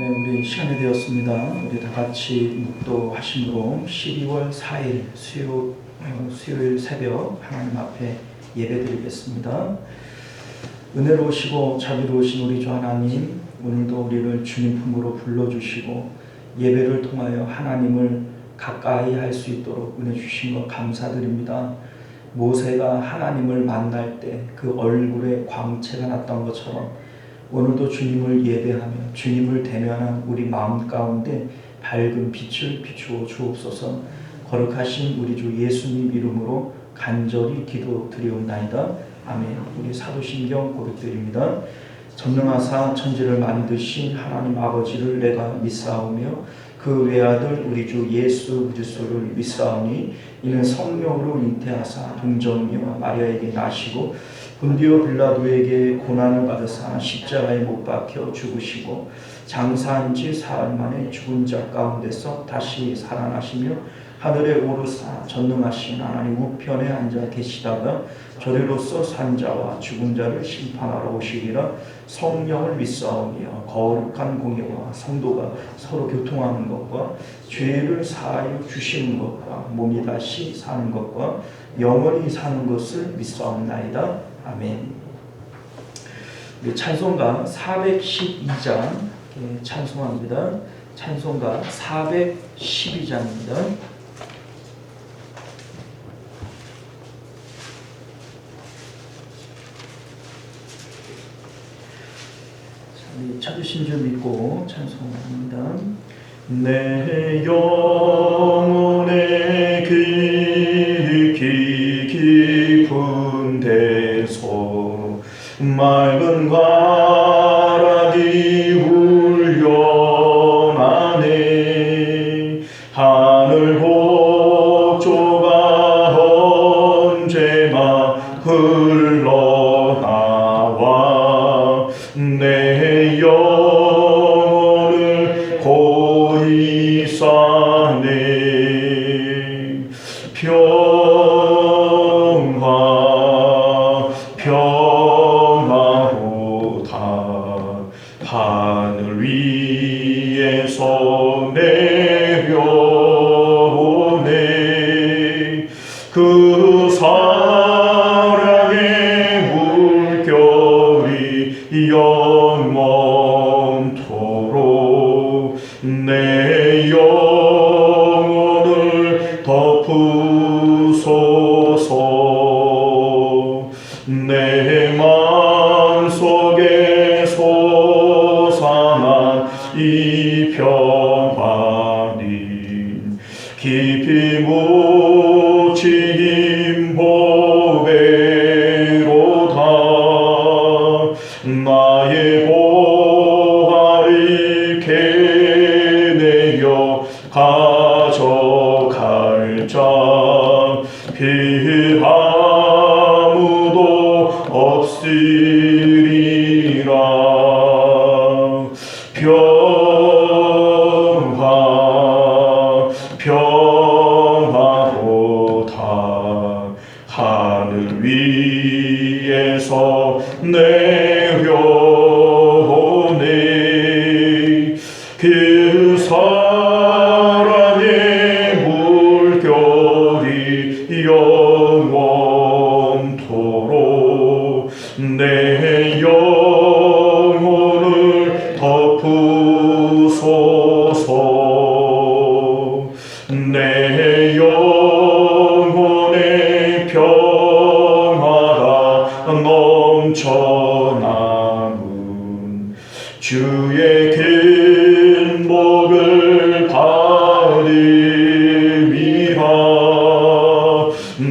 네, 우리 시간이 되었습니다. 우리 다 같이 묵도하심으로 12월 4일 수요일 새벽 하나님 앞에 예배드리겠습니다. 은혜로우시고 자비로우신 우리 주 하나님, 오늘도 우리를 주님 품으로 불러주시고 예배를 통하여 하나님을 가까이 할 수 있도록 은혜 주신 것 감사드립니다. 모세가 하나님을 만날 때 그 얼굴에 광채가 났던 것처럼 오늘도 주님을 예배하며 주님을 대면한 우리 마음 가운데 밝은 빛을 비추어 주옵소서. 거룩하신 우리 주 예수님 이름으로 간절히 기도드리옵나이다. 아멘. 우리 사도신경 고백드립니다. 전능하사 천지를 만드신 하나님 아버지를 내가 믿사오며 그 외아들 우리 주 예수 그리스도를 믿사오니 이는 성령으로 잉태하사 동정녀 마리아에게 나시고 본디오 빌라도에게 고난을 받으사 십자가에 못 박혀 죽으시고 장사한 지 사흘 만에 죽은 자 가운데서 다시 살아나시며 하늘에 오르사 전능하신 하나님 우편에 앉아 계시다가 저리로서 산 자와 죽은 자를 심판하러 오시리라. 성령을 믿사오며 거룩한 공예와 성도가 서로 교통하는 것과 죄를 사하여 주시는 것과 몸이 다시 사는 것과 영원히 사는 것을 믿사옵나이다. 아멘. 우리 찬송가 412장 찬송합니다. 찬송가 412장입니다. 찾으신 줄 믿고 찬송합니다. 내 영혼의 깊은 데서 맑은 바람이 울려나네. 하늘 복조가 언제나 흘러나와 내 영혼을 고이 싸네. 평화로다 하늘 위에서 내려오네. 그 사랑의 물결이 영원토록 내 영혼을 덮으소서. 내 마음속에 솟아난 이 평안이 깊이 묻힌 보배로다. 나의 보화를 캐내어 가져갈 자 아무도 없으리라. 평화로다 하늘 위에서 내려오네. 그 사랑의 물결이 영원토록 내 영혼을 덮으소서. 내 영혼의 평화가 넘쳐나는 주의 긴 복을 받음이라.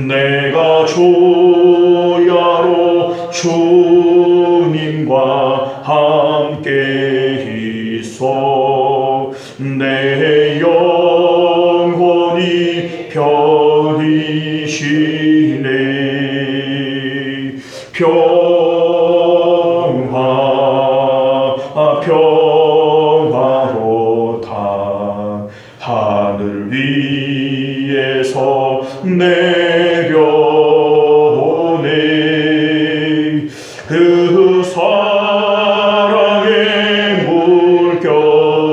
내가 조야로 주님과 함께 있어 내 영혼이 편히쉬네. 평화로다 하늘 위에서 내려오네. 그 사랑의 물결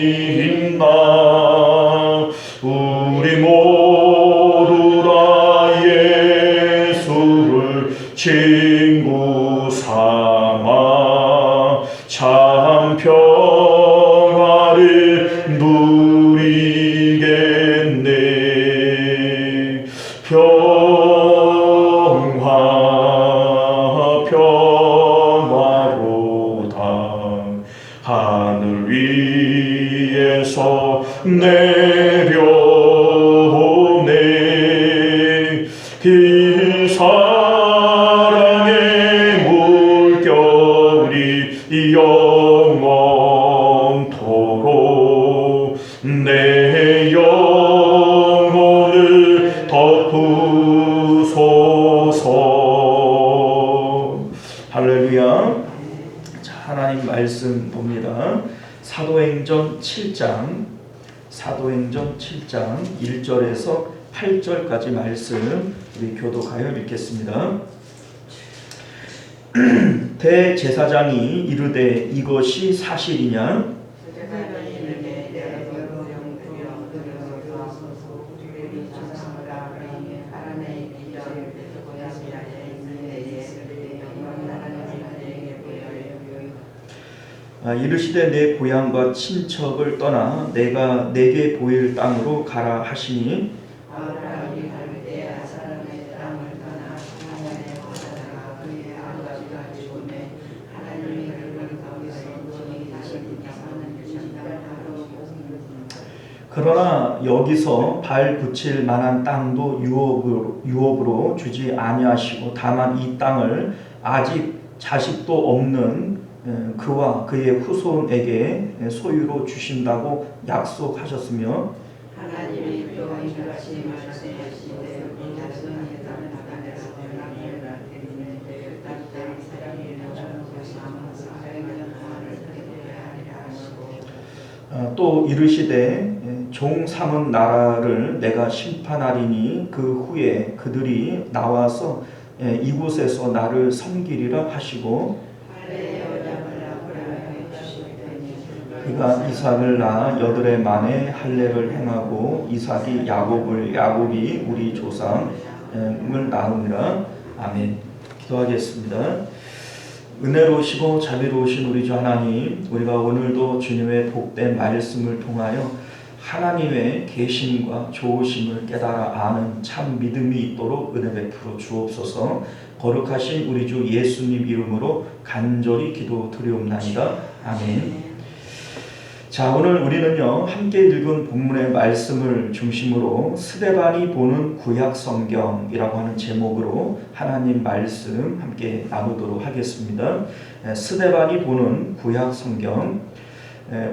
드린다. 우리 모두 다 예수를 친구 삼아 참 평화를 누리겠네. 평화로다 하늘 위에서 내려오네. 그 사랑의 물결이 영원토록 내 영혼을 덮으소서. 할렐루야. 자, 하나님 말씀 봅니다. 사도행전 7장 1절에서 8절까지 말씀 우리 교독하여 읽겠습니다. 대제사장이 이르되 이것이 사실이냐? 이르시되 내 고향과 친척을 떠나 내가 내게 보일 땅으로 가라 하시니 그러나 여기서 발 붙일 만한 땅도 유업으로 주지 아니하시고 다만 이 땅을 아직 자식도 없는 그와 그의 후손에게 소유로 주신다고 약속하셨으며 하나님이 평안같이 말씀하시되 우리 자손이 땅을 나가내서 변함을 드리는 땅 사람이 모처럼 삼아서 하여간 하나를 드려야 하리라 하시고 또 이르시되 종 삼은 나라를 내가 심판하리니 그 후에 그들이 나와서 이곳에서 나를 섬기리라 하시고 그가 이삭을 낳아 8해 만에 할례를 행하고 이삭이 야곱이 우리 조상을 낳으니라. 아멘. 기도하겠습니다. 은혜로우시고 자비로우신 우리 주 하나님, 우리가 오늘도 주님의 복된 말씀을 통하여 하나님의 계심과 좋으심을 깨달아 아는 참 믿음이 있도록 은혜 베풀어 주옵소서. 거룩하신 우리 주 예수님 이름으로 간절히 기도드리옵나이다. 아멘. 자, 오늘 우리는요 함께 읽은 본문의 말씀을 중심으로 스데반이 보는 구약 성경이라고 하는 제목으로 하나님 말씀 함께 나누도록 하겠습니다. 스데반이 보는 구약 성경.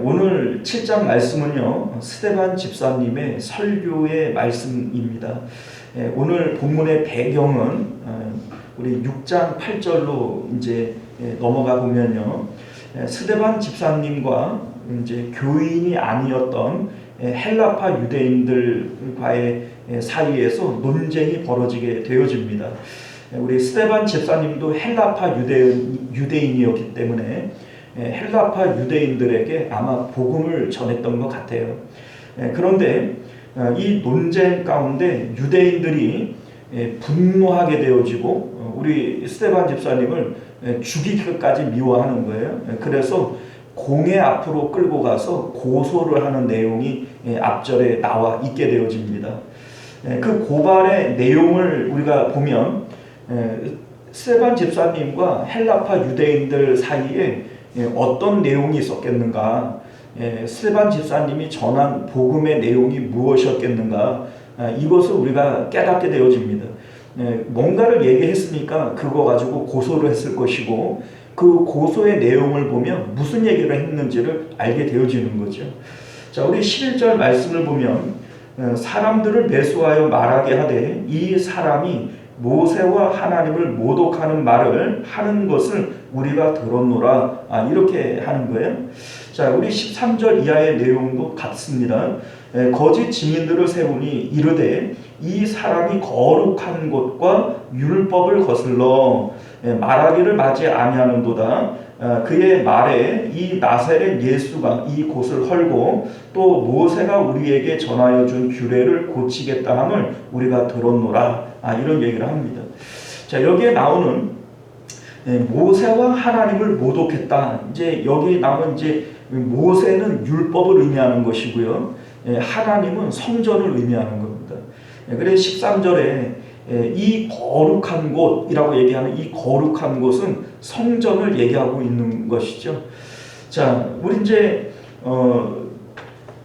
오늘 7장 말씀은요 스데반 집사님의 설교의 말씀입니다. 오늘 본문의 배경은 우리 6장 8절로 이제 넘어가 보면요 스데반 집사님과 이제 교인이 아니었던 헬라파 유대인들과의 사이에서 논쟁이 벌어지게 되어집니다. 우리 스데반 집사님도 헬라파 유대인이었기 때문에 헬라파 유대인들에게 아마 복음을 전했던 것 같아요. 그런데 이 논쟁 가운데 유대인들이 분노하게 되어지고 우리 스데반 집사님을 죽이기까지 미워하는 거예요. 그래서 공회 앞으로 끌고 가서 고소를 하는 내용이 앞절에 나와 있게 되어집니다. 그 고발의 내용을 우리가 보면 스데반 집사님과 헬라파 유대인들 사이에 어떤 내용이 있었겠는가, 스데반 집사님이 전한 복음의 내용이 무엇이었겠는가, 이것을 우리가 깨닫게 되어집니다. 뭔가를 얘기했으니까 그거 가지고 고소를 했을 것이고 그 고소의 내용을 보면 무슨 얘기를 했는지를 알게 되어지는 거죠. 자, 우리 11절 말씀을 보면 사람들을 매수하여 말하게 하되 이 사람이 모세와 하나님을 모독하는 말을 하는 것을 우리가 들었노라. 이렇게 하는 거예요. 자, 우리 13절 이하의 내용도 같습니다. 거짓 증인들을 세우니 이르되 이 사람이 거룩한 것과 율법을 거슬러 말하기를 맞이 아니하는도다. 그의 말에 이 나사렛 예수가 이 곳을 헐고 또 모세가 우리에게 전하여 준 규례를 고치겠다 함을 우리가 들었노라. 이런 얘기를 합니다. 자, 여기에 나오는 모세와 하나님을 모독했다. 이제 여기 나오는 이제 모세는 율법을 의미하는 것이고요. 하나님은 성전을 의미하는 겁니다. 그래서 13절에 이 거룩한 곳이라고 얘기하는 이 거룩한 곳은 성전을 얘기하고 있는 것이죠. 자, 우리 이제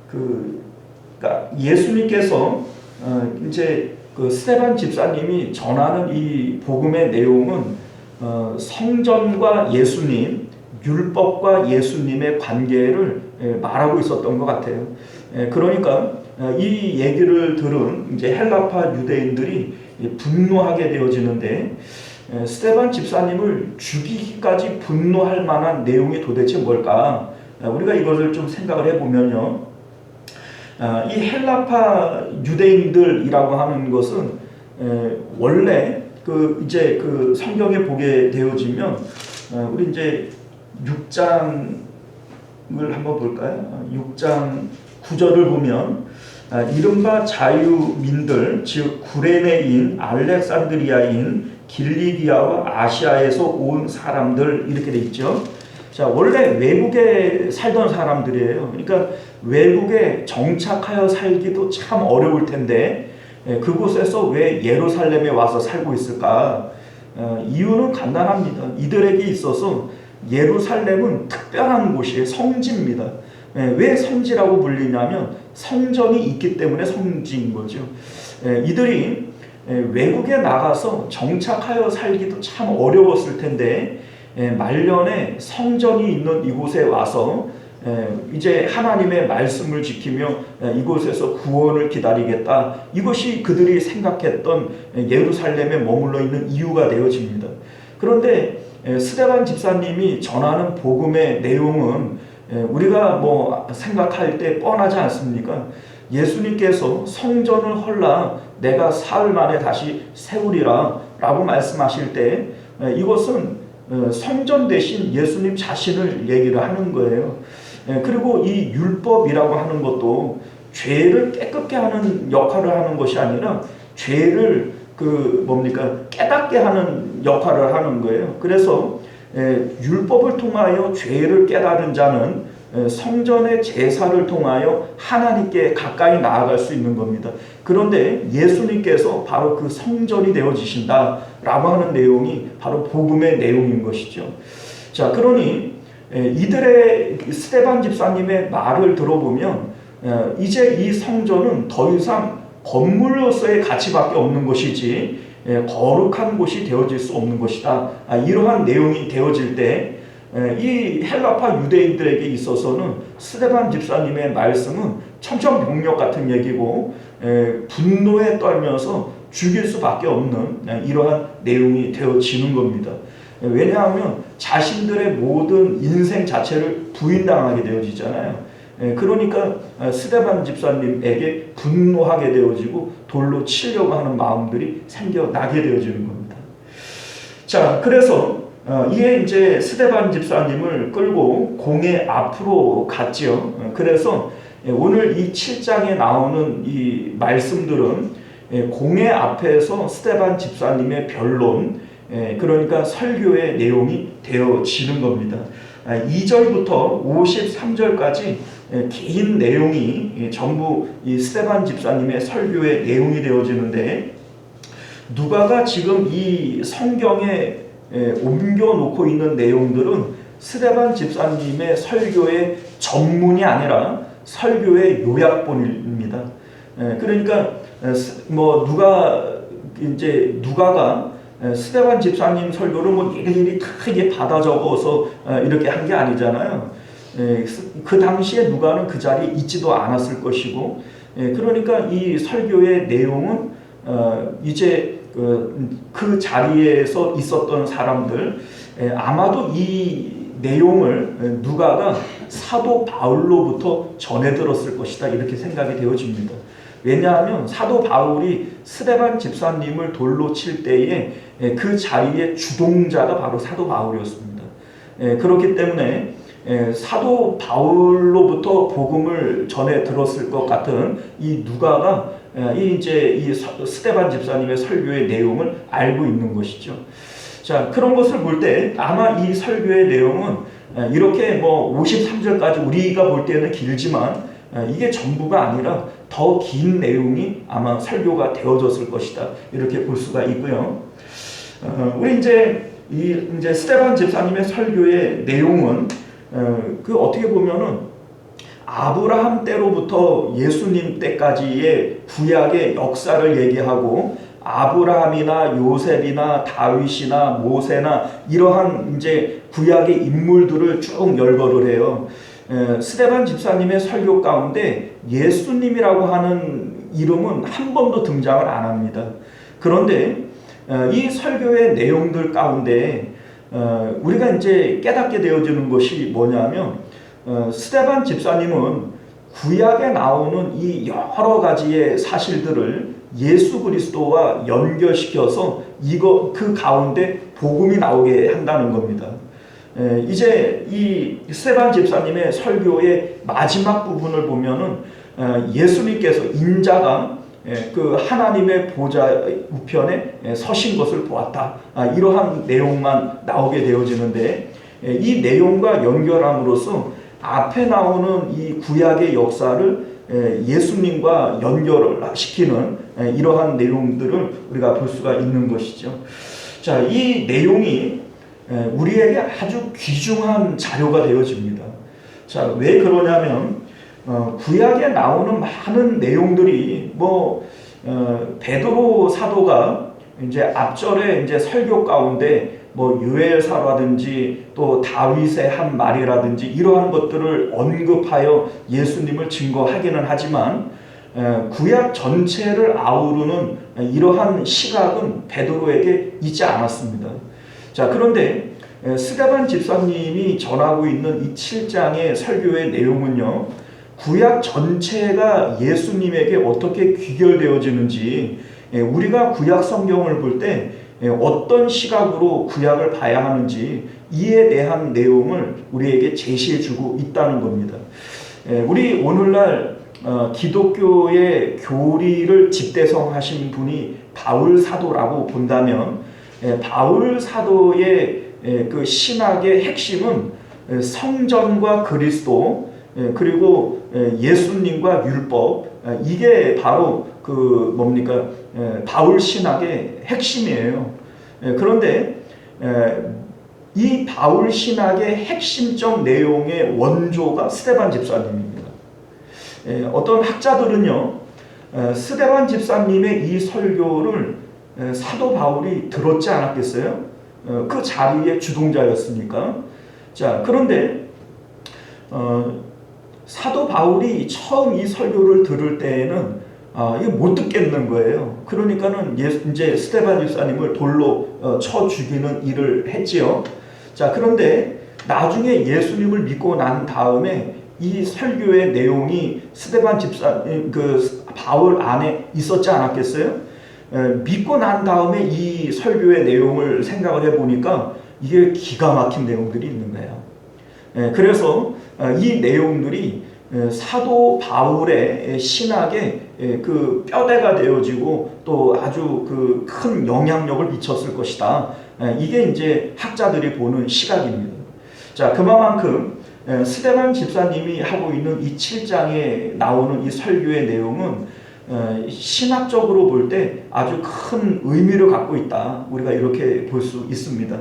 그러니까 예수님께서 이제 그 스데반 집사님이 전하는 이 복음의 내용은 성전과 예수님, 율법과 예수님의 관계를 말하고 있었던 것 같아요. 그러니까 이 얘기를 들은 이제 헬라파 유대인들이 분노하게 되어지는데 스데반 집사님을 죽이기까지 분노할 만한 내용이 도대체 뭘까? 우리가 이것을 좀 생각을 해보면요. 이 헬라파 유대인들이라고 하는 것은 원래 이제 그 성경에 보게 되어지면 우리 이제 6장을 한번 볼까요? 6장 9절을 보면 이른바 자유민들 즉 구레네인, 알렉산드리아인, 길리기아와 아시아에서 온 사람들 이렇게 돼 있죠. 자, 원래 외국에 살던 사람들이에요. 그러니까 외국에 정착하여 살기도 참 어려울 텐데 그곳에서 왜 예루살렘에 와서 살고 있을까? 이유는 간단합니다. 이들에게 있어서 예루살렘은 특별한 곳이에요. 성지입니다. 왜 성지라고 불리냐면 성전이 있기 때문에 성지인 거죠. 이들이 외국에 나가서 정착하여 살기도 참 어려웠을 텐데 말년에 성전이 있는 이곳에 와서 이제 하나님의 말씀을 지키며 이곳에서 구원을 기다리겠다. 이것이 그들이 생각했던 예루살렘에 머물러 있는 이유가 되어집니다. 그런데 스데반 집사님이 전하는 복음의 내용은 우리가 뭐 생각할 때 뻔하지 않습니까? 예수님께서 성전을 헐라 내가 사흘 만에 다시 세우리라 라고 말씀하실 때 이것은 성전 대신 예수님 자신을 얘기를 하는 거예요. 그리고 이 율법이라고 하는 것도 죄를 깨끗게 하는 역할을 하는 것이 아니라 죄를 깨닫게 하는 역할을 하는 거예요. 그래서 율법을 통하여 죄를 깨달은 자는 성전의 제사를 통하여 하나님께 가까이 나아갈 수 있는 겁니다. 그런데 예수님께서 바로 그 성전이 되어지신다라고 하는 내용이 바로 복음의 내용인 것이죠. 자, 그러니 이들의 스데반 집사님의 말을 들어보면 이제 이 성전은 더 이상 건물로서의 가치밖에 없는 것이지 거룩한 곳이 되어질 수 없는 것이다. 이러한 내용이 되어질 때 이 헬라파 유대인들에게 있어서는 스데반 집사님의 말씀은 천천병력 같은 얘기고 분노에 떨면서 죽일 수밖에 없는 이러한 내용이 되어지는 겁니다. 왜냐하면 자신들의 모든 인생 자체를 부인당하게 되어지잖아요. 그러니까 스데반 집사님에게 분노하게 되어지고 돌로 치려고 하는 마음들이 생겨나게 되어지는 겁니다. 자, 그래서 이에 이제 스데반 집사님을 끌고 공회 앞으로 갔지요. 그래서 오늘 이 7장에 나오는 이 말씀들은 공회 앞에서 스데반 집사님의 변론, 그러니까 설교의 내용이 되어지는 겁니다. 2절부터 53절까지 긴 내용이 전부 이 스데반 집사님의 설교의 내용이 되어지는데, 누가가 지금 이 성경에 옮겨놓고 있는 내용들은 스데반 집사님의 설교의 전문이 아니라 설교의 요약본입니다. 그러니까 누가가 스데반 집사님 설교를 일일이 크게 받아 적어서 이렇게 한 게 아니잖아요. 그 당시에 누가는 그 자리에 있지도 않았을 것이고, 그러니까 이 설교의 내용은 이제 그 자리에서 있었던 사람들, 아마도 이 내용을 누가가 사도 바울로부터 전해 들었을 것이다, 이렇게 생각이 되어집니다. 왜냐하면 사도 바울이 스데반 집사님을 돌로 칠 때에 그 자리의 주동자가 바로 사도 바울이었습니다. 그렇기 때문에 사도 바울로부터 복음을 전해 들었을 것 같은 이 누가가 이 스데반 집사님의 설교의 내용을 알고 있는 것이죠. 자, 그런 것을 볼 때 아마 이 설교의 내용은 이렇게 53절까지 우리가 볼 때는 길지만 이게 전부가 아니라 더 긴 내용이 아마 설교가 되어졌을 것이다. 이렇게 볼 수가 있고요. 우리 이제 스데반 집사님의 설교의 내용은 어떻게 보면은 아브라함 때로부터 예수님 때까지의 구약의 역사를 얘기하고 아브라함이나 요셉이나 다윗이나 모세나 이러한 이제 구약의 인물들을 쭉 열거를 해요. 스데반 집사님의 설교 가운데 예수님이라고 하는 이름은 한 번도 등장을 안 합니다. 그런데 이 설교의 내용들 가운데 우리가 이제 깨닫게 되어지는 것이 뭐냐면 스데반 집사님은 구약에 나오는 이 여러 가지의 사실들을 예수 그리스도와 연결시켜서 그 가운데 복음이 나오게 한다는 겁니다. 이제 이 스데반 집사님의 설교의 마지막 부분을 보면은 예수님께서 인자가 그 하나님의 보좌 우편에 서신 것을 보았다. 이러한 내용만 나오게 되어지는데 이 내용과 연결함으로써 앞에 나오는 이 구약의 역사를 예수님과 연결을 시키는 이러한 내용들을 우리가 볼 수가 있는 것이죠. 자, 이 내용이 우리에게 아주 귀중한 자료가 되어집니다. 자, 왜 그러냐면 구약에 나오는 많은 내용들이 베드로 사도가 이제 앞절에 이제 설교 가운데 유엘사라든지 또 다윗의 한 말이라든지 이러한 것들을 언급하여 예수님을 증거하기는 하지만 구약 전체를 아우르는 이러한 시각은 베드로에게 있지 않았습니다. 자, 그런데 스데반 집사님이 전하고 있는 이 7장의 설교의 내용은요, 구약 전체가 예수님에게 어떻게 귀결되어지는지 우리가 구약 성경을 볼 때 어떤 시각으로 구약을 봐야 하는지 이에 대한 내용을 우리에게 제시해주고 있다는 겁니다. 우리 오늘날 기독교의 교리를 집대성하신 분이 바울 사도라고 본다면 바울 사도의 그 신학의 핵심은 성전과 그리스도 그리고 예수님과 율법, 이게 바로 바울 신학의 핵심이에요. 그런데 이 바울 신학의 핵심적 내용의 원조가 스데반 집사님입니다. 어떤 학자들은요, 스데반 집사님의 이 설교를 사도 바울이 들었지 않았겠어요? 그 자리의 주동자였으니까. 자, 그런데 사도 바울이 처음 이 설교를 들을 때에는 이거 못 듣겠는 거예요. 그러니까는 이제 스데반 집사님을 돌로 쳐 죽이는 일을 했지요. 자, 그런데 나중에 예수님을 믿고 난 다음에 이 설교의 내용이 스데반 집사님 바울 안에 있었지 않았겠어요? 믿고 난 다음에 이 설교의 내용을 생각을 해보니까 이게 기가 막힌 내용들이 있는 거예요. 그래서 이 내용들이 사도 바울의 신학의 그 뼈대가 되어지고 또 아주 큰 영향력을 미쳤을 것이다. 이게 이제 학자들이 보는 시각입니다. 자, 그만큼 스데반 집사님이 하고 있는 이 7장에 나오는 이 설교의 내용은 신학적으로 볼 때 아주 큰 의미를 갖고 있다. 우리가 이렇게 볼 수 있습니다.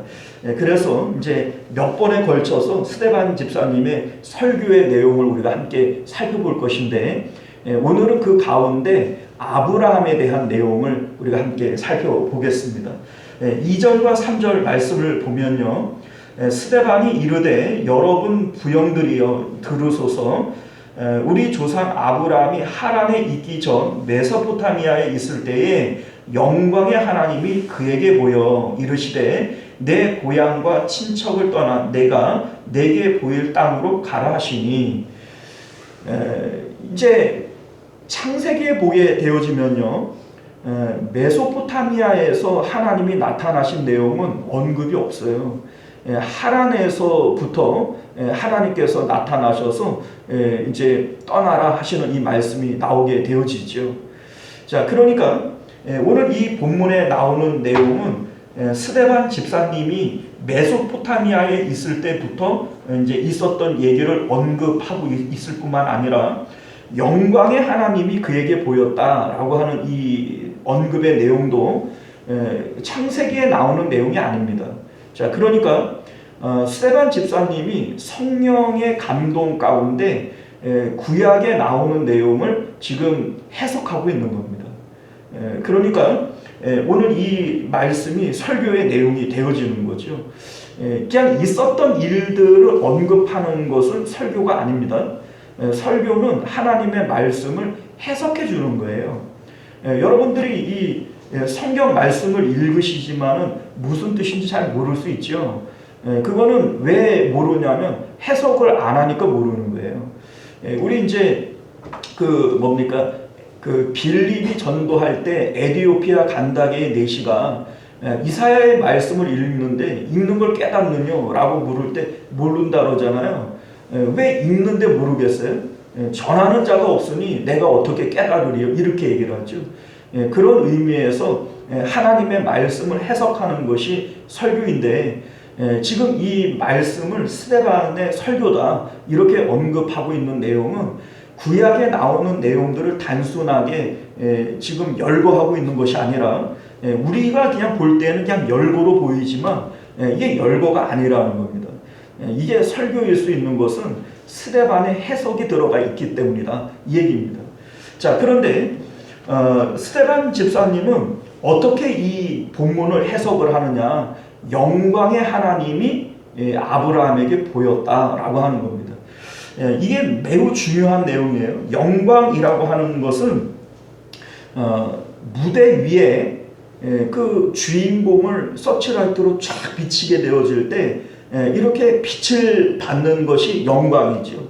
그래서 이제 몇 번에 걸쳐서 스데반 집사님의 설교의 내용을 우리가 함께 살펴볼 것인데 오늘은 그 가운데 아브라함에 대한 내용을 우리가 함께 살펴보겠습니다. 2절과 3절 말씀을 보면요. 스데반이 이르되 여러분 부영들이여 들으소서. 우리 조상 아브라함이 하란에 있기 전 메소포타미아에 있을 때에 영광의 하나님이 그에게 보여 이르시되 내 고향과 친척을 떠나 내가 내게 보일 땅으로 가라 하시니, 이제 창세기에 보게 되어지면요, 메소포타미아에서 하나님이 나타나신 내용은 언급이 없어요. 하란에서부터 하나님께서 나타나셔서 이제 떠나라 하시는 이 말씀이 나오게 되어지죠. 자, 그러니까 오늘 이 본문에 나오는 내용은 스데반 집사님이 메소포타미아에 있을 때부터 이제 있었던 얘기를 언급하고 있을 뿐만 아니라 영광의 하나님이 그에게 보였다라고 하는 이 언급의 내용도 창세기에 나오는 내용이 아닙니다. 자, 그러니까 스데반 집사님이 성령의 감동 가운데 구약에 나오는 내용을 지금 해석하고 있는 겁니다. 그러니까 오늘 이 말씀이 설교의 내용이 되어지는 거죠. 그냥 있었던 일들을 언급하는 것은 설교가 아닙니다. 설교는 하나님의 말씀을 해석해 주는 거예요. 여러분들이 이 성경 말씀을 읽으시지만은 무슨 뜻인지 잘 모를 수 있죠. 그거는 왜 모르냐면 해석을 안 하니까 모르는 거예요. 우리 이제 그 빌립이 전도할 때 에디오피아 간다게의 내시가 이사야의 말씀을 읽는데 읽는 걸 깨닫느냐 라고 물을 때 모른다 그러잖아요. 왜 읽는데 모르겠어요? 전하는 자가 없으니 내가 어떻게 깨달으리요? 이렇게 얘기를 하죠. 그런 의미에서 하나님의 말씀을 해석하는 것이 설교인데 지금 이 말씀을 스데반의 설교다 이렇게 언급하고 있는 내용은 구약에 나오는 내용들을 단순하게 지금 열거하고 있는 것이 아니라 우리가 그냥 볼 때는 그냥 열거로 보이지만 이게 열거가 아니라는 겁니다. 이게 설교일 수 있는 것은 스데반의 해석이 들어가 있기 때문이다 이 얘기입니다. 자, 그런데 스데반 집사님은 어떻게 이 본문을 해석을 하느냐? 영광의 하나님이 아브라함에게 보였다라고 하는 겁니다. 이게 매우 중요한 내용이에요. 영광이라고 하는 것은 무대 위에 그 주인공을 서치라이트로 쫙 비치게 되어질 때 이렇게 빛을 받는 것이 영광이죠.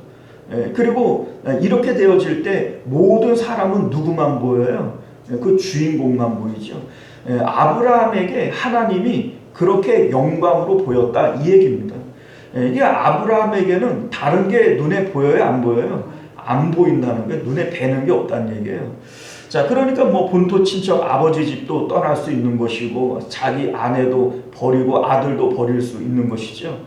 그리고 이렇게 되어질 때 모든 사람은 누구만 보여요? 그 주인공만 보이죠. 아브라함에게 하나님이 그렇게 영광으로 보였다 이 얘기입니다. 이게 아브라함에게는 다른 게 눈에 보여요? 안 보여요? 안 보인다는 게 눈에 뵈는 게 없다는 얘기예요. 자, 그러니까 뭐 본토 친척 아버지 집도 떠날 수 있는 것이고 자기 아내도 버리고 아들도 버릴 수 있는 것이죠.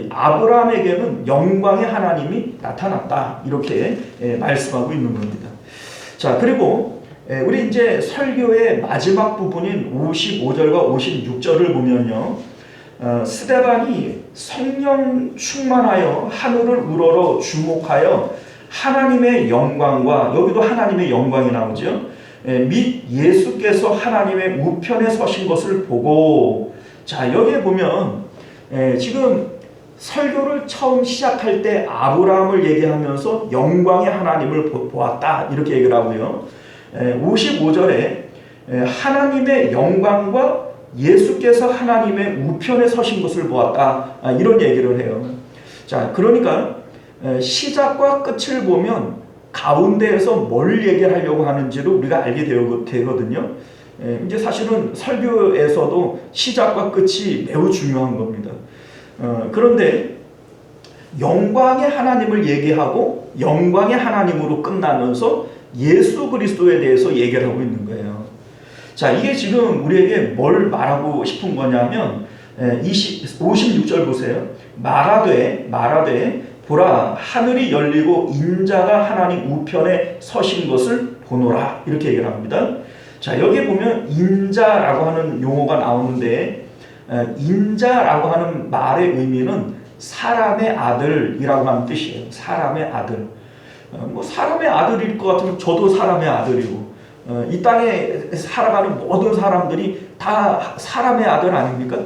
아브라함에게는 영광의 하나님이 나타났다 이렇게 말씀하고 있는 겁니다. 자, 그리고 우리 이제 설교의 마지막 부분인 55절과 56절을 보면요. 스데반이 성령 충만하여 하늘을 우러러 주목하여 하나님의 영광과 여기도 하나님의 영광이 나오죠. 및 예수께서 하나님의 우편에 서신 것을 보고 자 여기에 보면 지금 설교를 처음 시작할 때 아브라함을 얘기하면서 영광의 하나님을 보았다 이렇게 얘기를 하고요. 55절에 하나님의 영광과 예수께서 하나님의 우편에 서신 것을 보았다 이런 얘기를 해요. 자, 그러니까 시작과 끝을 보면 가운데에서 뭘 얘기하려고 하는지를 우리가 알게 되거든요. 이제 사실은 설교에서도 시작과 끝이 매우 중요한 겁니다. 그런데 영광의 하나님을 얘기하고 영광의 하나님으로 끝나면서 예수 그리스도에 대해서 얘기를 하고 있는 거예요. 자, 이게 지금 우리에게 뭘 말하고 싶은 거냐면 56절 보세요. 말하되 보라 하늘이 열리고 인자가 하나님 우편에 서신 것을 보노라 이렇게 얘기를 합니다. 자, 여기 보면 인자라고 하는 용어가 나오는데 인자라고 하는 말의 의미는 사람의 아들이라고 하는 뜻이에요. 사람의 아들. 뭐 사람의 아들일 것 같으면 저도 사람의 아들이고 이 땅에 살아가는 모든 사람들이 다 사람의 아들 아닙니까?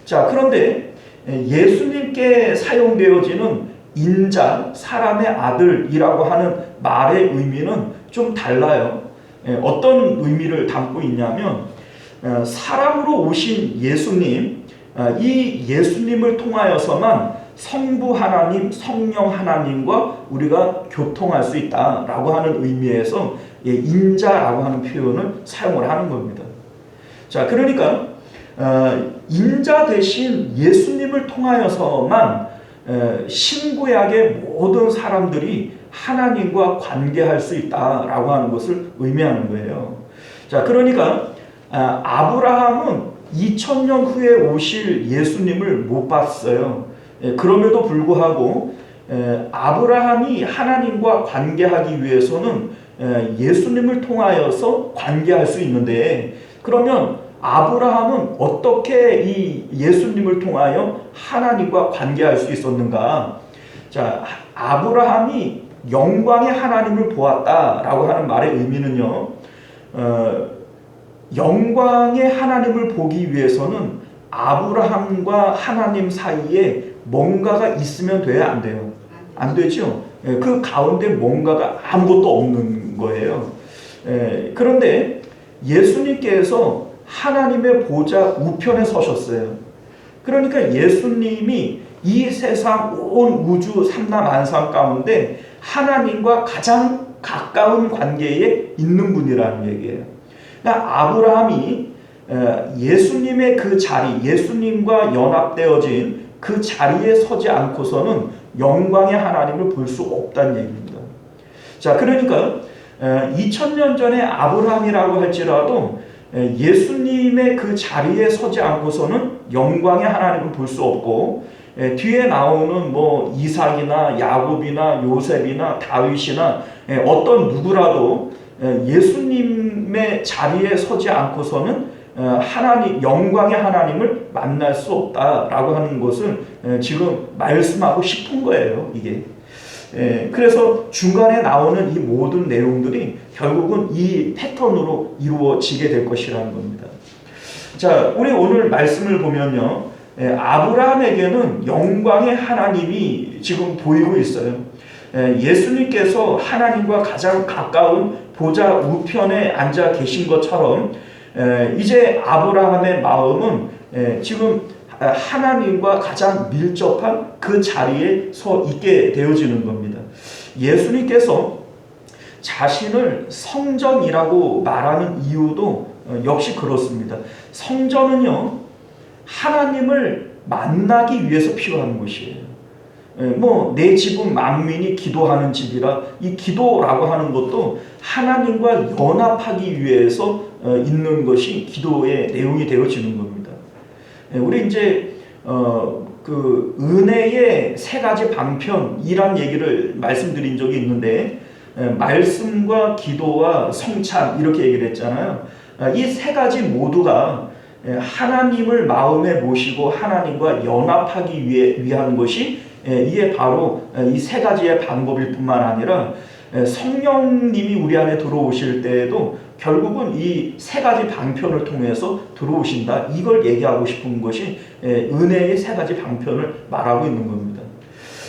자, 그런데 예수님께 사용되어지는 인자, 사람의 아들이라고 하는 말의 의미는 좀 달라요. 어떤 의미를 담고 있냐면 사람으로 오신 예수님, 이 예수님을 통하여서만 성부 하나님, 성령 하나님과 우리가 교통할 수 있다라고 하는 의미에서 인자라고 하는 표현을 사용을 하는 겁니다. 자, 그러니까 인자 대신 예수님을 통하여서만 신구약의 모든 사람들이 하나님과 관계할 수 있다라고 하는 것을 의미하는 거예요. 자, 그러니까 아브라함은 2000년 후에 오실 예수님을 못 봤어요. 그럼에도 불구하고 아브라함이 하나님과 관계하기 위해서는 예수님을 통하여서 관계할 수 있는데, 그러면 아브라함은 어떻게 이 예수님을 통하여 하나님과 관계할 수 있었는가? 자, 아브라함이 영광의 하나님을 보았다라고 하는 말의 의미는요, 영광의 하나님을 보기 위해서는 아브라함과 하나님 사이에 뭔가가 있으면 돼야 안 돼요? 안 되죠. 그 가운데 뭔가가 아무것도 없는 거예요. 그런데 예수님께서 하나님의 보좌 우편에 서셨어요. 그러니까 예수님이 이 세상 온 우주 삼라만상 가운데 하나님과 가장 가까운 관계에 있는 분이라는 얘기예요. 그러니까 아브라함이 예수님의 그 자리, 예수님과 연합되어진 그 자리에 서지 않고서는 영광의 하나님을 볼 수 없다는 얘기입니다. 자, 그러니까 2000년 전에 아브라함이라고 할지라도 예수님의 그 자리에 서지 않고서는 영광의 하나님을 볼 수 없고, 뒤에 나오는 뭐 이삭이나 야곱이나 요셉이나 다윗이나 어떤 누구라도 예수님의 자리에 서지 않고서는 하나님, 영광의 하나님을 만날 수 없다라고 하는 것을 지금 말씀하고 싶은 거예요, 이게. 그래서 중간에 나오는 이 모든 내용들이 결국은 이 패턴으로 이루어지게 될 것이라는 겁니다. 자, 우리 오늘 말씀을 보면요, 아브라함에게는 영광의 하나님이 지금 보이고 있어요. 예수님께서 하나님과 가장 가까운 보좌 우편에 앉아 계신 것처럼 이제 아브라함의 마음은 지금 하나님과 가장 밀접한 그 자리에 서 있게 되어지는 겁니다. 예수님께서 자신을 성전이라고 말하는 이유도 역시 그렇습니다. 성전은요, 하나님을 만나기 위해서 필요한 것이에요. 뭐 내 집은 만민이 기도하는 집이라, 이 기도라고 하는 것도 하나님과 연합하기 위해서 있는 것이 기도의 내용이 되어지는 겁니다. 우리 이제 그 은혜의 세 가지 방편이란 얘기를 말씀드린 적이 있는데, 말씀과 기도와 성찬 이렇게 얘기를 했잖아요. 이 세 가지 모두가 하나님을 마음에 모시고 하나님과 연합하기 위한 것이 이게 바로 이 세 가지의 방법일 뿐만 아니라 성령님이 우리 안에 들어오실 때에도 결국은 이 세 가지 방편을 통해서 들어오신다, 이걸 얘기하고 싶은 것이 은혜의 세 가지 방편을 말하고 있는 겁니다.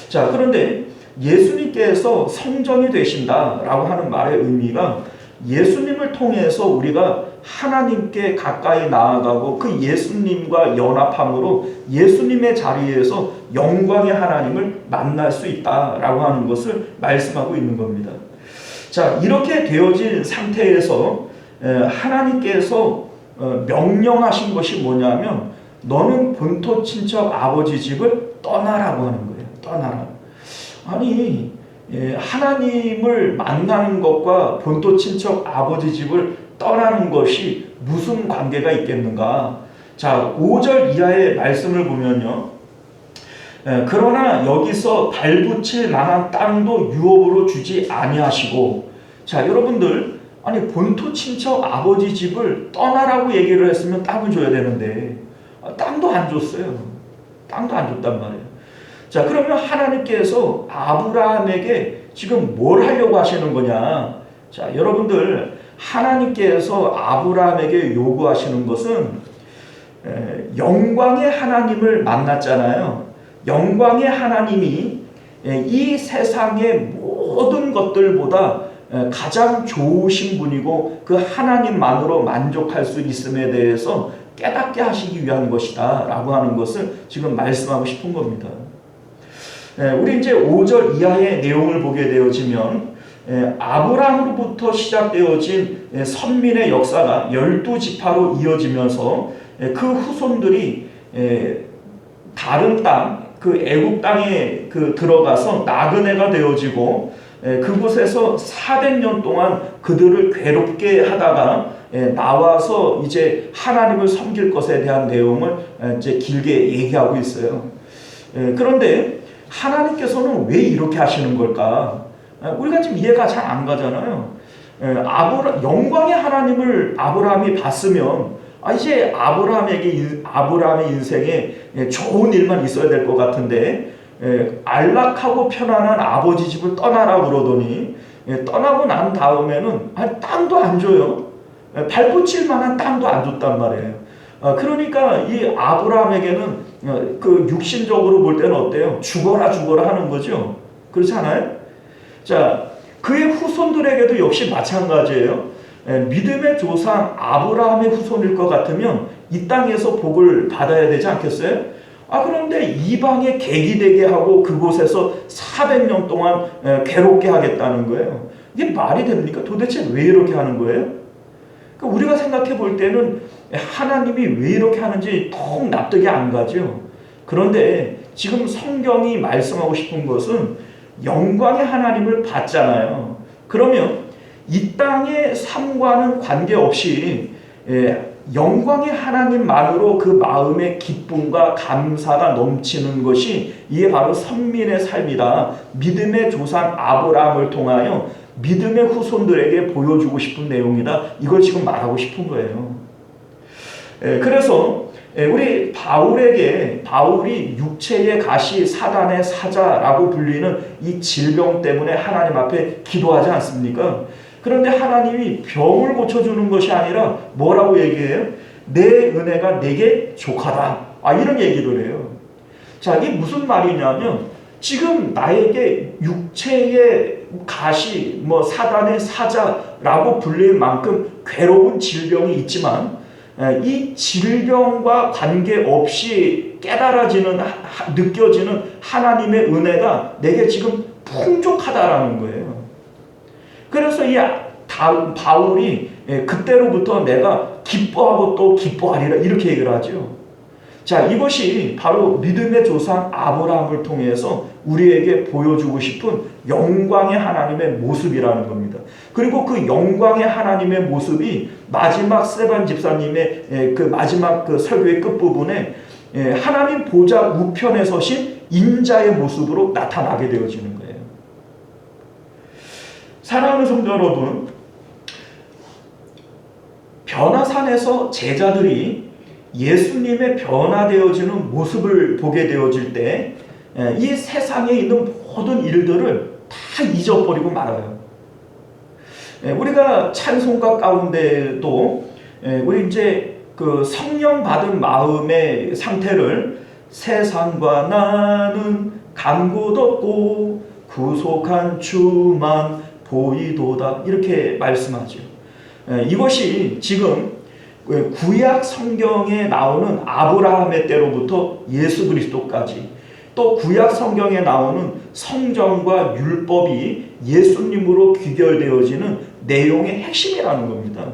자, 그런데 예수님께서 성전이 되신다라고 하는 말의 의미가 예수님을 통해서 우리가 하나님께 가까이 나아가고 그 예수님과 연합함으로 예수님의 자리에서 영광의 하나님을 만날 수 있다라고 하는 것을 말씀하고 있는 겁니다. 자, 이렇게 되어진 상태에서 하나님께서 명령하신 것이 뭐냐면, 너는 본토 친척 아버지 집을 떠나라고 하는 거예요. 떠나라. 아니, 하나님을 만나는 것과 본토 친척 아버지 집을 떠나는 것이 무슨 관계가 있겠는가? 자, 5절 이하의 말씀을 보면요, 그러나 여기서 발붙일 만한 땅도 유업으로 주지 아니하시고, 자, 여러분들, 아니 본토 친척 아버지 집을 떠나라고 얘기를 했으면 땅을 줘야 되는데 땅도 안 줬어요. 땅도 안 줬단 말이에요. 자, 그러면 하나님께서 아브라함에게 지금 뭘 하려고 하시는 거냐? 자, 여러분들, 하나님께서 아브라함에게 요구하시는 것은 영광의 하나님을 만났잖아요. 영광의 하나님이 이 세상의 모든 것들보다 가장 좋으신 분이고 그 하나님만으로 만족할 수 있음에 대해서 깨닫게 하시기 위한 것이다 라고 하는 것을 지금 말씀하고 싶은 겁니다. 우리 이제 5절 이하의 내용을 보게 되어지면 아브라함으로부터 시작되어진 선민의 역사가 12지파로 이어지면서 그 후손들이 다른 땅, 그 애굽 땅에 들어가서 나그네가 되어지고 그곳에서 400년 동안 그들을 괴롭게 하다가 나와서 이제 하나님을 섬길 것에 대한 내용을 이제 길게 얘기하고 있어요. 그런데 하나님께서는 왜 이렇게 하시는 걸까? 우리가 지금 이해가 잘 안 가잖아요. 영광의 하나님을 아브라함이 봤으면 이제 아브라함의 인생에 좋은 일만 있어야 될 것 같은데 안락하고 편안한 아버지 집을 떠나라 그러더니 떠나고 난 다음에는 땅도 안 줘요. 발붙일 만한 땅도 안 줬단 말이에요. 그러니까 이 아브라함에게는 그 육신적으로 볼 때는 어때요? 죽어라 하는 거죠. 그렇지 않아요? 자, 그의 후손들에게도 역시 마찬가지예요. 믿음의 조상 아브라함의 후손일 것 같으면 이 땅에서 복을 받아야 되지 않겠어요? 그런데 이방에 객이 되게 하고 그곳에서 400년 동안 괴롭게 하겠다는 거예요. 이게 말이 됩니까? 도대체 왜 이렇게 하는 거예요? 그러니까 우리가 생각해 볼 때는 하나님이 왜 이렇게 하는지 통 납득이 안 가죠. 그런데 지금 성경이 말씀하고 싶은 것은 영광의 하나님을 봤잖아요. 그러면 이 땅의 삶과는 관계없이 영광의 하나님만으로 그 마음의 기쁨과 감사가 넘치는 것이 이게 바로 선민의 삶이다. 믿음의 조상 아브라함을 통하여 믿음의 후손들에게 보여주고 싶은 내용이다. 이걸 지금 말하고 싶은 거예요. 그래서 우리 바울이 육체의 가시 사단의 사자라고 불리는 이 질병 때문에 하나님 앞에 기도하지 않습니까? 그런데 하나님이 병을 고쳐주는 것이 아니라 뭐라고 얘기해요? 내 은혜가 내게 족하다. 이런 얘기를 해요. 자, 이게 무슨 말이냐면 지금 나에게 육체의 가시, 사단의 사자라고 불릴 만큼 괴로운 질병이 있지만 이 질병과 관계없이 느껴지는 하나님의 은혜가 내게 지금 풍족하다라는 거예요. 그래서 이 바울이 그때로부터 내가 기뻐하고 또 기뻐하리라 이렇게 얘기를 하죠. 자, 이것이 바로 믿음의 조상 아브라함을 통해서 우리에게 보여주고 싶은 영광의 하나님의 모습이라는 겁니다. 그리고 그 영광의 하나님의 모습이 마지막 스데반 집사님의 그 마지막 그 설교의 끝부분에 하나님 보좌 우편에 서신 인자의 모습으로 나타나게 되어지는 거예요. 사랑하는 성도 여러분, 변화산에서 제자들이 예수님의 변화되어지는 모습을 보게 되어질 때 이 세상에 있는 모든 일들을 다 잊어버리고 말아요. 우리가 찬송가 가운데도 우리 이제 그 성령 받은 마음의 상태를 세상과 나는 간 곳 없고 구속한 주만 보이도다 이렇게 말씀하죠. 이것이 지금 구약 성경에 나오는 아브라함의 때로부터 예수 그리스도까지 또 구약 성경에 나오는 성경과 율법이 예수님으로 귀결되어지는 내용의 핵심이라는 겁니다.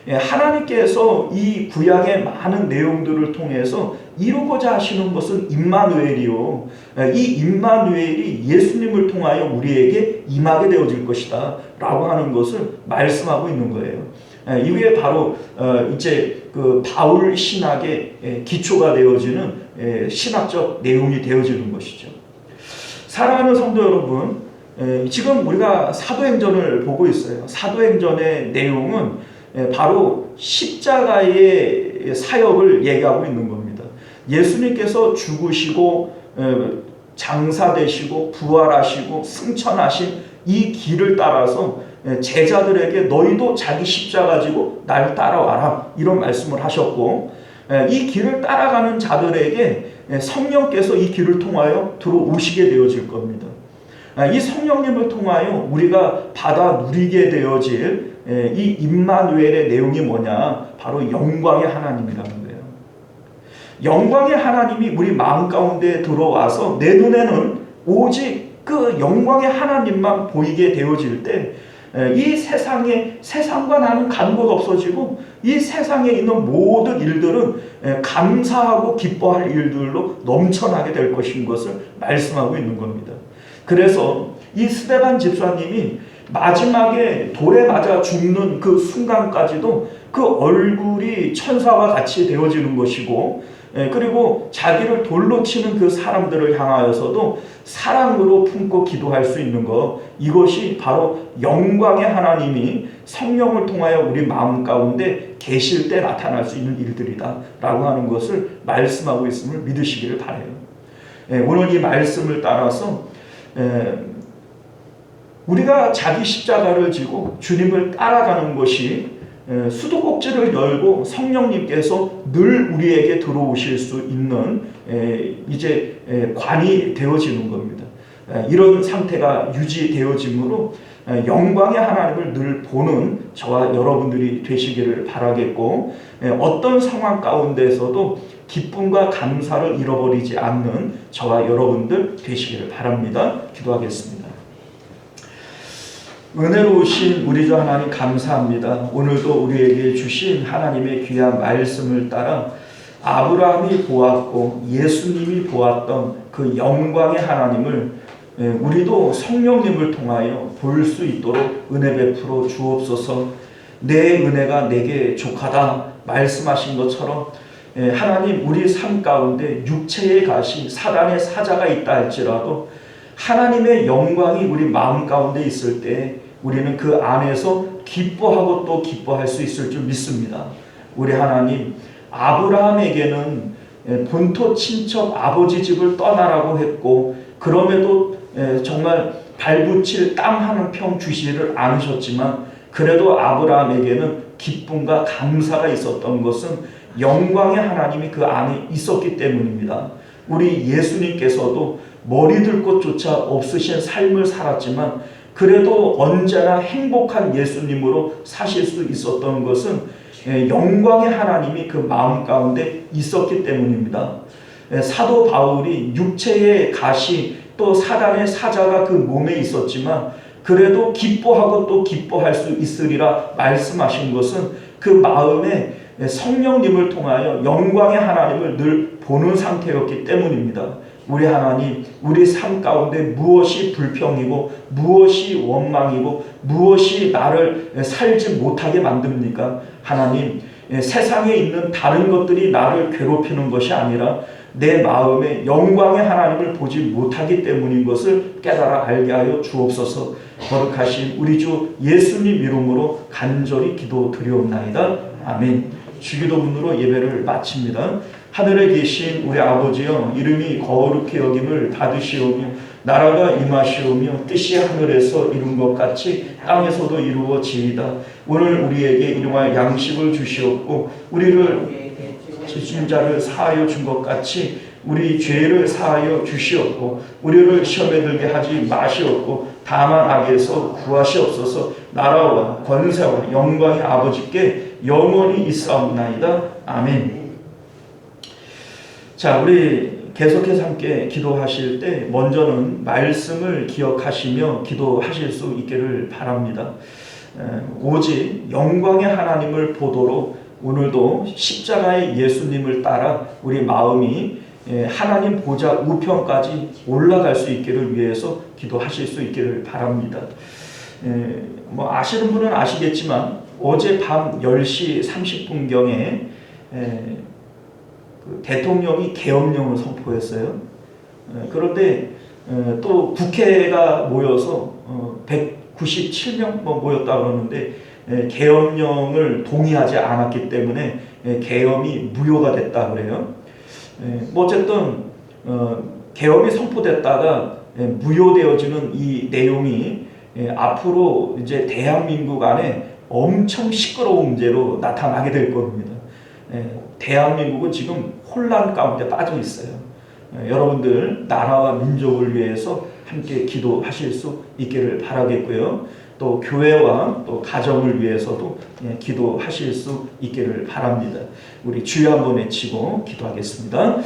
하나님께서 이 구약의 많은 내용들을 통해서 이루고자 하시는 것은 임마누엘이요. 이 임마누엘이 예수님을 통하여 우리에게 임하게 되어질 것이다 라고 하는 것을 말씀하고 있는 거예요. 이게 바로 이제 그 바울 신학의 기초가 되어지는 신학적 내용이 되어지는 것이죠. 사랑하는 성도 여러분, 지금 우리가 사도행전을 보고 있어요. 사도행전의 내용은 바로 십자가의 사역을 얘기하고 있는 겁니다. 예수님께서 죽으시고 장사되시고 부활하시고 승천하신 이 길을 따라서 제자들에게 너희도 자기 십자가 지고 날 따라와라 이런 말씀을 하셨고, 이 길을 따라가는 자들에게 성령께서 이 길을 통하여 들어오시게 되어질 겁니다. 이 성령님을 통하여 우리가 받아 누리게 되어질 이 임마누엘의 내용이 뭐냐? 바로 영광의 하나님이라는 거예요. 영광의 하나님이 우리 마음 가운데 들어와서 내 눈에는 오직 그 영광의 하나님만 보이게 되어질 때 이 세상과 나는 간 곳 없어지고 이 세상에 있는 모든 일들은 감사하고 기뻐할 일들로 넘쳐나게 될 것인 것을 말씀하고 있는 겁니다. 그래서 이 스데반 집사님이 마지막에 돌에 맞아 죽는 그 순간까지도 그 얼굴이 천사와 같이 되어지는 것이고, 그리고 자기를 돌로 치는 그 사람들을 향하여서도 사랑으로 품고 기도할 수 있는 것, 이것이 바로 영광의 하나님이 성령을 통하여 우리 마음 가운데 계실 때 나타날 수 있는 일들이다 라고 하는 것을 말씀하고 있음을 믿으시기를 바라요. 오늘 이 말씀을 따라서 우리가 자기 십자가를 지고 주님을 따라가는 것이 수도꼭지를 열고 성령님께서 늘 우리에게 들어오실 수 있는 이제 관이 되어지는 겁니다. 이런 상태가 유지되어지므로 영광의 하나님을 늘 보는 저와 여러분들이 되시기를 바라겠고, 어떤 상황 가운데서도 기쁨과 감사를 잃어버리지 않는 저와 여러분들 되시기를 바랍니다. 기도하겠습니다. 은혜로우신 우리 주 하나님 감사합니다. 오늘도 우리에게 주신 하나님의 귀한 말씀을 따라 아브라함이 보았고 예수님이 보았던 그 영광의 하나님을 우리도 성령님을 통하여 볼 수 있도록 은혜 베풀어 주옵소서. 내 은혜가 내게 족하다 말씀하신 것처럼 하나님, 우리 삶 가운데 육체의 가시 사단의 사자가 있다 할지라도 하나님의 영광이 우리 마음 가운데 있을 때 우리는 그 안에서 기뻐하고 또 기뻐할 수 있을 줄 믿습니다. 우리 하나님, 아브라함에게는 본토 친척 아버지 집을 떠나라고 했고, 그럼에도 정말 발붙일 땅 한 평 주시지를 않으셨지만, 그래도 아브라함에게는 기쁨과 감사가 있었던 것은 영광의 하나님이 그 안에 있었기 때문입니다. 우리 예수님께서도 머리 들 곳조차 없으신 삶을 살았지만 그래도 언제나 행복한 예수님으로 사실 수 있었던 것은 영광의 하나님이 그 마음 가운데 있었기 때문입니다. 사도 바울이 육체의 가시 또 사단의 사자가 그 몸에 있었지만 그래도 기뻐하고 또 기뻐할 수 있으리라 말씀하신 것은 그 마음에 성령님을 통하여 영광의 하나님을 늘 보는 상태였기 때문입니다. 우리 하나님, 우리 삶 가운데 무엇이 불평이고 무엇이 원망이고 무엇이 나를 살지 못하게 만듭니까? 하나님, 세상에 있는 다른 것들이 나를 괴롭히는 것이 아니라 내 마음에 영광의 하나님을 보지 못하기 때문인 것을 깨달아 알게 하여 주옵소서. 거룩하신 우리 주 예수님 이름으로 간절히 기도드리옵나이다. 아멘. 주기도문으로 예배를 마칩니다. 하늘에 계신 우리 아버지여, 이름이 거룩히 여김을 받으시오며 나라가 임하시오며 뜻이 하늘에서 이룬 것 같이 땅에서도 이루어지이다. 오늘 우리에게 일용할 양식을 주시옵고 우리를 지은 자를 사하여 준 것 같이 우리 죄를 사하여 주시옵고 우리를 시험에 들게 하지 마시옵고 다만 악에서 구하시옵소서. 나라와 권세와 영광의 아버지께 영원히 있사옵나이다. 아멘. 자, 우리 계속해서 함께 기도하실 때 먼저는 말씀을 기억하시며 기도하실 수 있기를 바랍니다. 오직 영광의 하나님을 보도록 오늘도 십자가의 예수님을 따라 우리 마음이 하나님 보좌 우편까지 올라갈 수 있기를 위해서 기도하실 수 있기를 바랍니다. 뭐 아시는 분은 아시겠지만 어제 밤 10시 30분경에 그 대통령이 계엄령을 선포했어요. 그런데 또 국회가 모여서 197명 모였다 그러는데 계엄령을 동의하지 않았기 때문에 계엄이 무효가 됐다 그래요. 뭐 어쨌든 계엄이 선포됐다가 무효되어지는 이 내용이 앞으로 이제 대한민국 안에 엄청 시끄러운 문제로 나타나게 될 겁니다. 대한민국은 지금 혼란 가운데 빠져 있어요. 여러분들 나라와 민족을 위해서 함께 기도하실 수 있기를 바라겠고요. 또 교회와 또 가정을 위해서도 기도하실 수 있기를 바랍니다. 우리 주여 한번 외치고 기도하겠습니다.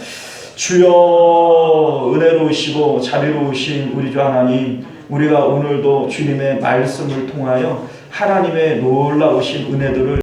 주여, 은혜로우시고 자비로우신 우리 주 하나님, 우리가 오늘도 주님의 말씀을 통하여 하나님의 놀라우신 은혜들을